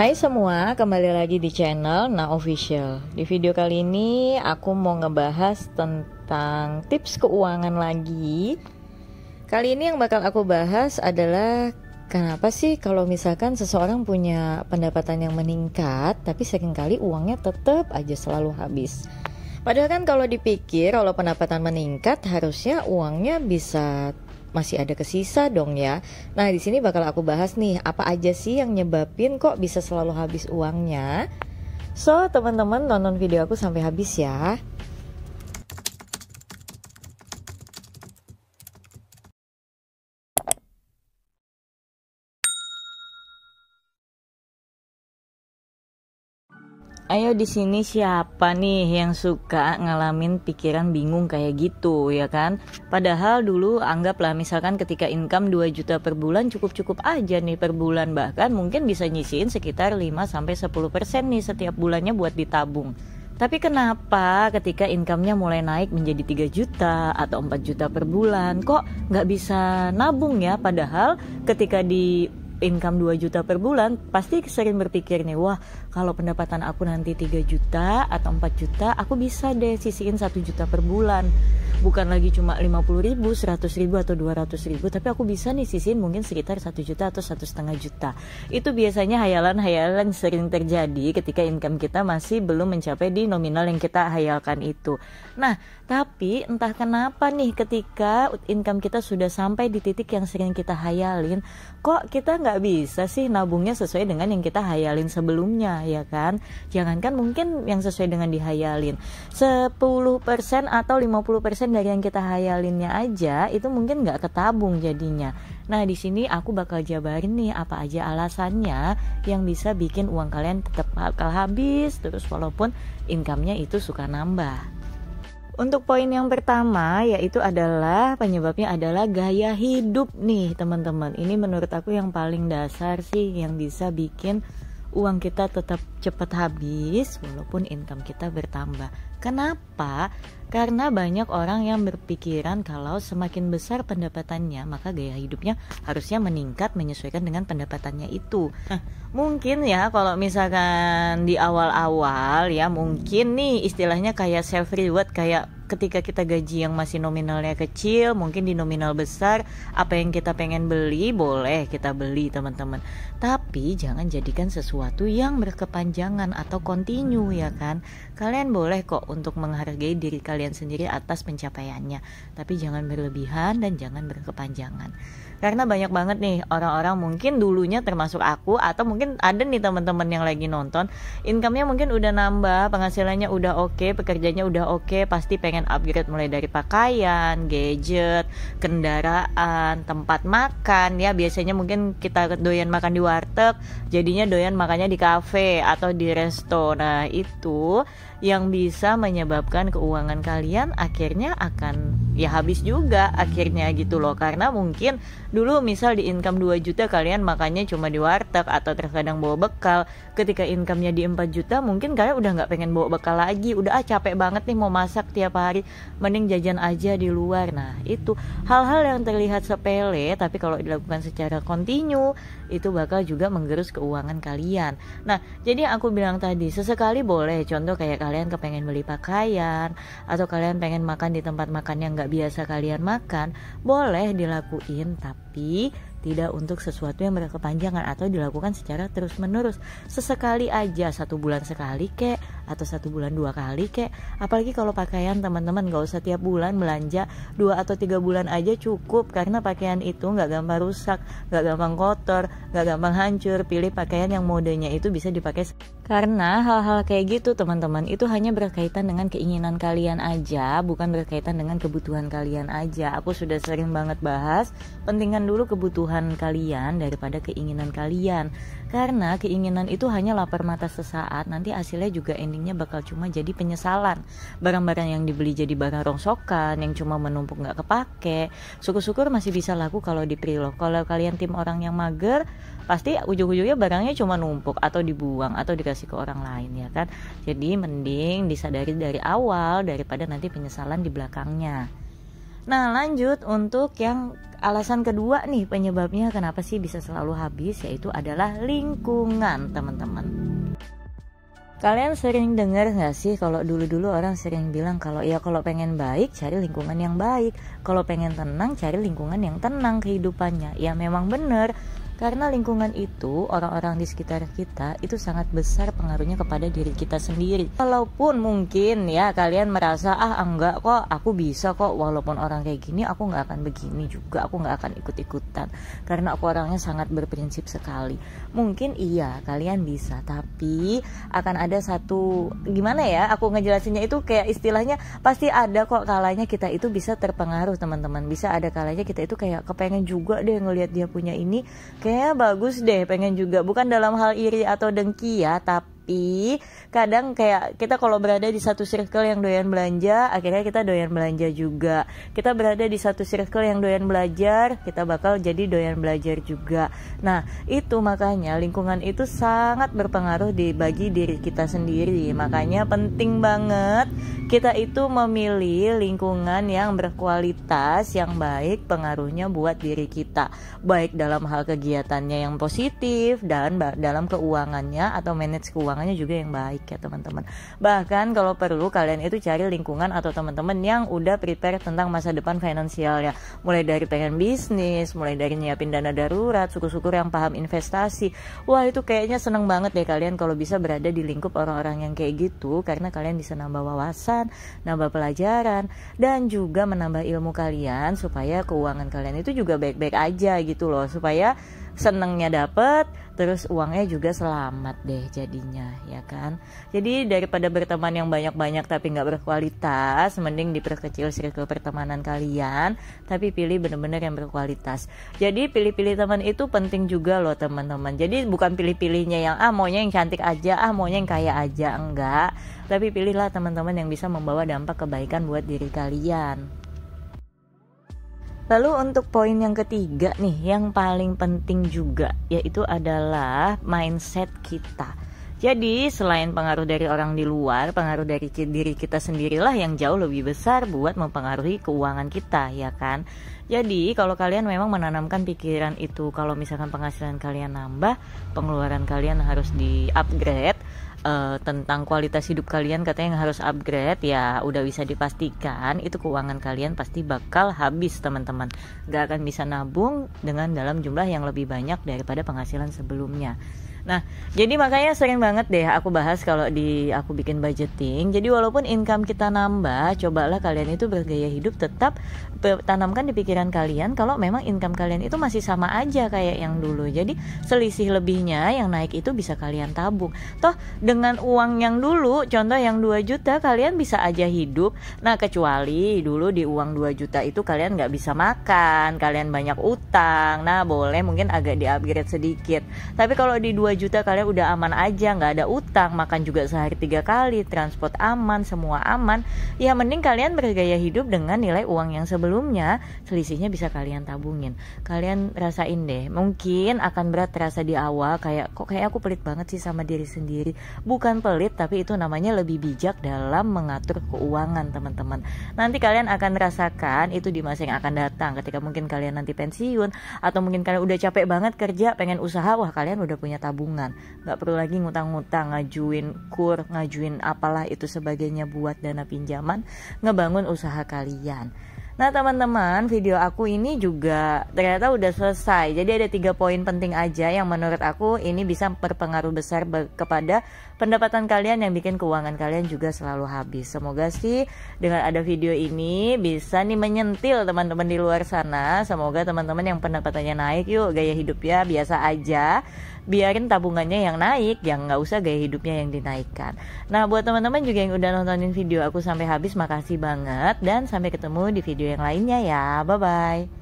Hai semua, kembali lagi di channel Na Official. Di video kali ini aku mau ngebahas tentang tips keuangan lagi. Kali ini yang bakal aku bahas adalah kenapa sih kalau misalkan seseorang punya pendapatan yang meningkat tapi seringkali uangnya tetap aja selalu habis. Padahal kan kalau dipikir, kalau pendapatan meningkat harusnya uangnya bisa masih ada kesisa dong ya. Nah, di sini bakal aku bahas nih, apa aja sih yang nyebabin kok bisa selalu habis uangnya. So, teman-teman nonton video aku sampai habis ya. Ayo di sini siapa nih yang suka ngalamin pikiran bingung kayak gitu ya kan? Padahal dulu anggaplah misalkan ketika income 2 juta per bulan cukup-cukup aja nih per bulan, bahkan mungkin bisa nyisihin sekitar 5-10% nih setiap bulannya buat ditabung. Tapi kenapa ketika income-nya mulai naik menjadi 3 juta atau 4 juta per bulan kok nggak bisa nabung ya? Padahal ketika di income 2 juta per bulan pasti sering berpikir nih, wah kalau pendapatan aku nanti 3 juta atau 4 juta aku bisa deh sisihin 1 juta per bulan, bukan lagi cuma 50 ribu, 100 ribu atau 200 ribu, tapi aku bisa nih sisihin mungkin sekitar 1 juta atau 1,5 juta. Itu biasanya hayalan-hayalan sering terjadi ketika income kita masih belum mencapai di nominal yang kita hayalkan itu. Nah, tapi entah kenapa nih ketika income kita sudah sampai di titik yang sering kita hayalin, kok kita nggak bisa sih nabungnya sesuai dengan yang kita hayalin sebelumnya ya kan? Jangankan mungkin yang sesuai dengan dihayalin 10% atau 50% dari yang kita hayalinnya aja itu mungkin nggak ketabung jadinya. Nah, di sini aku bakal jabarin nih apa aja alasannya yang bisa bikin uang kalian tetap bakal habis terus walaupun income-nya itu suka nambah. Untuk poin yang pertama yaitu adalah penyebabnya adalah gaya hidup nih teman-teman. Ini menurut aku yang paling dasar sih yang bisa bikin uang kita tetap cepat habis walaupun income kita bertambah. Kenapa? Karena banyak orang yang berpikiran kalau semakin besar pendapatannya maka gaya hidupnya harusnya meningkat menyesuaikan dengan pendapatannya itu. Nah, mungkin ya kalau misalkan di awal-awal ya mungkin nih istilahnya kayak self reward, kayak ketika kita gaji yang masih nominalnya kecil, mungkin di nominal besar apa yang kita pengen beli boleh kita beli teman-teman. Tapi jangan jadikan sesuatu yang berkepanjangan atau kontinu ya kan. Kalian boleh kok untuk menghargai diri kalian sendiri atas pencapaiannya, tapi jangan berlebihan dan jangan berkepanjangan. Karena banyak banget nih orang-orang mungkin dulunya termasuk aku atau mungkin ada nih teman-teman yang lagi nonton, income-nya mungkin udah nambah, penghasilannya udah oke, pekerjaannya udah oke, pasti pengen upgrade mulai dari pakaian, gadget, kendaraan, tempat makan ya. Biasanya mungkin kita doyan makan di warteg, jadinya doyan makannya di kafe atau di resto. Nah, itu yang bisa menyebabkan keuangan kalian akhirnya akan ya habis juga akhirnya gitu loh. Karena mungkin dulu misal di income 2 juta kalian makannya cuma di warteg atau terkadang bawa bekal. Ketika income-nya di 4 juta mungkin kalian udah gak pengen bawa bekal lagi, udah capek banget nih mau masak tiap hari, mending jajan aja di luar. Nah, itu hal-hal yang terlihat sepele tapi kalau dilakukan secara kontinu itu bakal juga menggerus keuangan kalian. Nah, jadi aku bilang tadi sesekali boleh, contoh kayak kalian kepengen beli pakaian atau kalian pengen makan di tempat makan yang gak biasa kalian makan, boleh dilakuin tapi tidak untuk sesuatu yang berkepanjangan atau dilakukan secara terus menerus. Sesekali aja, 1 bulan sekali kek atau 1 bulan 2 kali kek. Apalagi kalau pakaian teman-teman gak usah tiap bulan belanja, 2 atau 3 bulan aja cukup. Karena pakaian itu gak gampang rusak, gak gampang kotor, gak gampang hancur. Pilih pakaian yang modenya itu bisa dipakai. Karena hal-hal kayak gitu teman-teman itu hanya berkaitan dengan keinginan kalian aja, bukan berkaitan dengan kebutuhan kalian aja. Aku sudah sering banget bahas, pentingkan dulu kebutuhan kalian daripada keinginan kalian. Karena keinginan itu hanya lapar mata sesaat, nanti hasilnya juga endingnya bakal cuma jadi penyesalan. Barang-barang yang dibeli jadi barang rongsokan yang cuma menumpuk gak kepake. Syukur-syukur masih bisa laku kalau di pre-love. Kalau kalian tim orang yang mager, pasti ujung-ujungnya barangnya cuma numpuk atau dibuang atau dikasih ke orang lain ya kan. Jadi mending disadari dari awal daripada nanti penyesalan di belakangnya. Nah, lanjut untuk yang alasan kedua nih penyebabnya kenapa sih bisa selalu habis, yaitu adalah lingkungan, teman-teman. Kalian sering dengar gak sih kalau dulu-dulu orang sering bilang kalau ya kalau pengen baik cari lingkungan yang baik, kalau pengen tenang cari lingkungan yang tenang kehidupannya. Ya memang benar, karena lingkungan itu, orang-orang di sekitar kita itu sangat besar pengaruhnya kepada diri kita sendiri. Walaupun mungkin ya kalian merasa enggak kok, aku bisa kok, walaupun orang kayak gini aku nggak akan begini juga, aku nggak akan ikut-ikutan karena aku orangnya sangat berprinsip sekali. Mungkin iya kalian bisa, tapi akan ada satu, gimana ya aku ngejelasinnya itu, kayak istilahnya pasti ada kok kalanya kita itu bisa terpengaruh, teman-teman. Bisa ada kalanya kita itu kayak kepengen juga deh ngelihat dia punya ini, kayaknya bagus deh, pengen juga. Bukan dalam hal iri atau dengki ya, tapi kadang kayak kita kalau berada di satu circle yang doyan belanja, akhirnya kita doyan belanja juga. Kita berada di satu circle yang doyan belajar, kita bakal jadi doyan belajar juga. Nah itu makanya lingkungan itu sangat berpengaruh bagi diri kita sendiri. Makanya penting banget kita itu memilih lingkungan yang berkualitas, yang baik pengaruhnya buat diri kita, baik dalam hal kegiatannya yang positif dan dalam keuangannya atau manage keuangannya juga yang baik ya teman-teman. Bahkan kalau perlu kalian itu cari lingkungan atau teman-teman yang udah prepare tentang masa depan finansial ya, mulai dari pengen bisnis, mulai dari nyiapin dana darurat, syukur-syukur yang paham investasi. Wah itu kayaknya seneng banget deh kalian kalau bisa berada di lingkup orang-orang yang kayak gitu, karena kalian bisa nambah wawasan, nambah pelajaran, dan juga menambah ilmu kalian supaya keuangan kalian itu juga baik-baik aja gitu loh, supaya senengnya dapet, terus uangnya juga selamat deh jadinya ya kan. Jadi daripada berteman yang banyak-banyak tapi nggak berkualitas, mending diperkecil circle pertemanan kalian, tapi pilih bener-bener yang berkualitas. Jadi pilih-pilih teman itu penting juga loh teman-teman. Jadi bukan pilih-pilihnya yang maunya yang cantik aja, maunya yang kaya aja, enggak, tapi pilihlah teman-teman yang bisa membawa dampak kebaikan buat diri kalian. Lalu untuk poin yang ketiga nih, yang paling penting juga, yaitu adalah mindset kita. Jadi selain pengaruh dari orang di luar, pengaruh dari diri kita sendirilah yang jauh lebih besar buat mempengaruhi keuangan kita ya kan. Jadi kalau kalian memang menanamkan pikiran itu, kalau misalkan penghasilan kalian nambah, pengeluaran kalian harus di-upgrade, tentang kualitas hidup kalian katanya yang harus upgrade, ya udah bisa dipastikan itu keuangan kalian pasti bakal habis teman-teman. Gak akan bisa nabung dengan dalam jumlah yang lebih banyak daripada penghasilan sebelumnya. Nah, jadi makanya sering banget deh aku bahas kalau aku bikin budgeting. Jadi walaupun income kita nambah, cobalah kalian itu bergaya hidup tetap tanamkan di pikiran kalian kalau memang income kalian itu masih sama aja kayak yang dulu. Jadi selisih lebihnya yang naik itu bisa kalian tabung. Toh dengan uang yang dulu, contoh yang 2 juta kalian bisa aja hidup. Nah, kecuali dulu di uang 2 juta itu kalian gak bisa makan, kalian banyak utang. Nah, boleh mungkin agak di-upgrade sedikit. Tapi kalau di 2 juta kalian udah aman aja, nggak ada utang, makan juga sehari 3 kali, transport aman, semua aman, ya mending kalian bergaya hidup dengan nilai uang yang sebelumnya, selisihnya bisa kalian tabungin. Kalian rasain deh, mungkin akan berat terasa di awal, kayak aku pelit banget sih sama diri sendiri. Bukan pelit, tapi itu namanya lebih bijak dalam mengatur keuangan teman-teman. Nanti kalian akan rasakan itu di masa yang akan datang, ketika mungkin kalian nanti pensiun, atau mungkin kalian udah capek banget kerja, pengen usaha, wah kalian udah punya tabungan, nggak perlu lagi ngutang-ngutang, ngajuin kur, ngajuin apalah itu sebagainya buat dana pinjaman, ngebangun usaha kalian. Nah teman-teman, video aku ini juga ternyata udah selesai. Jadi ada 3 poin penting aja yang menurut aku ini bisa berpengaruh besar kepada pendapatan kalian, yang bikin keuangan kalian juga selalu habis. Semoga sih dengan ada video ini bisa nih menyentil teman-teman di luar sana. Semoga teman-teman yang pendapatannya naik, yuk gaya hidupnya biasa aja, biarin tabungannya yang naik, yang nggak usah gaya hidupnya yang dinaikkan. Nah buat teman-teman juga yang udah nontonin video aku sampai habis, makasih banget, dan sampai ketemu di video yang lainnya ya, bye bye.